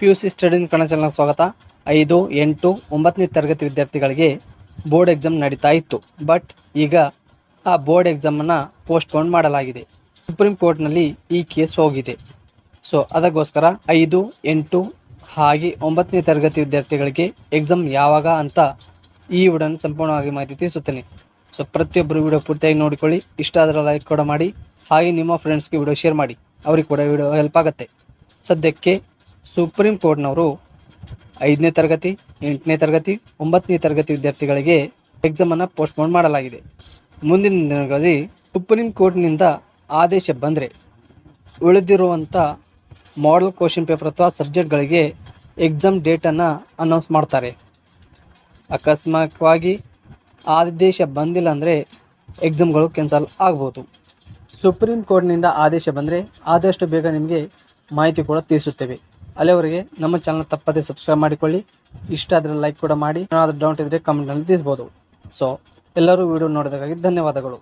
PUC study in Kannada ಚಾನಲ್ಗೆ ಸ್ವಾಗತ. 5, 8, 9ನೇ ತರಗತಿ ವಿದ್ಯಾರ್ಥಿಗಳಿಗೆ ಬೋರ್ಡ್ ಎಕ್ಸಾಮ್ ನಡೀತಾ ಇತ್ತು. ಬಟ್ ಈಗ ಆ ಬೋರ್ಡ್ ಎಕ್ಸಾಮನ್ನು ಪೋಸ್ಟ್ಪೋನ್ ಮಾಡಲಾಗಿದೆ. ಸುಪ್ರೀಂ ಕೋರ್ಟ್ನಲ್ಲಿ ಈ ಕೇಸ್ ಹೋಗಿದೆ. ಸೊ ಅದಕ್ಕೋಸ್ಕರ 5, 8 ಹಾಗೆ 9ನೇ ತರಗತಿ ವಿದ್ಯಾರ್ಥಿಗಳಿಗೆ ಎಕ್ಸಾಮ್ ಯಾವಾಗ ಅಂತ ಈ ವಿಡಿಯೋನ ಸಂಪೂರ್ಣವಾಗಿ ಮಾಹಿತಿ ತಿಳಿಸುತ್ತೇನೆ. ಸೊ ಪ್ರತಿಯೊಬ್ಬರು ವಿಡಿಯೋ ಪೂರ್ತಿಯಾಗಿ ನೋಡಿಕೊಳ್ಳಿ. ಇಷ್ಟ ಆದರೆ ಲೈಕ್ ಕೂಡ ಮಾಡಿ, ಹಾಗೆ ನಿಮ್ಮ ಫ್ರೆಂಡ್ಸ್ಗೆ ವಿಡಿಯೋ ಶೇರ್ ಮಾಡಿ, ಅವ್ರಿಗೆ ಕೂಡ ವಿಡಿಯೋ ಹೆಲ್ಪ್ ಆಗುತ್ತೆ. ಸದ್ಯಕ್ಕೆ ಸುಪ್ರೀಂ ಕೋರ್ಟ್ನವರು 5ನೇ ತರಗತಿ, 8ನೇ ತರಗತಿ, 9ನೇ ತರಗತಿ ವಿದ್ಯಾರ್ಥಿಗಳಿಗೆ ಎಕ್ಸಾಮನ್ನು ಪೋಸ್ಟ್ಪೋನ್ ಮಾಡಲಾಗಿದೆ. ಮುಂದಿನ ದಿನಗಳಲ್ಲಿ ಸುಪ್ರೀಂ ಕೋರ್ಟ್ನಿಂದ ಆದೇಶ ಬಂದರೆ ಉಳಿದಿರುವಂಥ ಮಾಡೆಲ್ ಕ್ವಶನ್ ಪೇಪರ್ ಅಥವಾ ಸಬ್ಜೆಕ್ಟ್ಗಳಿಗೆ ಎಕ್ಸಾಮ್ ಡೇಟನ್ನು ಅನೌನ್ಸ್ ಮಾಡ್ತಾರೆ. ಅಕಸ್ಮಾತ್ವಾಗಿ ಆದೇಶ ಬಂದಿಲ್ಲ ಅಂದರೆ ಎಕ್ಸಾಮ್ಗಳು ಕ್ಯಾನ್ಸಲ್ ಆಗ್ಬೋದು. ಸುಪ್ರೀಂ ಕೋರ್ಟ್ನಿಂದ ಆದೇಶ ಬಂದರೆ ಆದಷ್ಟು ಬೇಗ ನಿಮಗೆ ಮಾಹಿತಿ ಕೂಡ ತಿಳಿಸುತ್ತೇವೆ. ಅಲ್ಲಿವರೆಗೆ ನಮ್ಮ ಚಾನಲ್ ತಪ್ಪದೇ ಸಬ್ಸ್ಕ್ರೈಬ್ ಮಾಡಿಕೊಳ್ಳಿ. ಇಷ್ಟ ಆದರೆ ಲೈಕ್ ಕೂಡ ಮಾಡಿ. ಏನಾದರೂ ಡೌಟ್ ಇದ್ದರೆ ಕಮೆಂಟ್ನಲ್ಲಿ ತಿಳಿಸ್ಬೋದು. ಸೊ ಎಲ್ಲರೂ ವಿಡಿಯೋ ನೋಡೋದಕ್ಕಾಗಿ ಧನ್ಯವಾದಗಳು.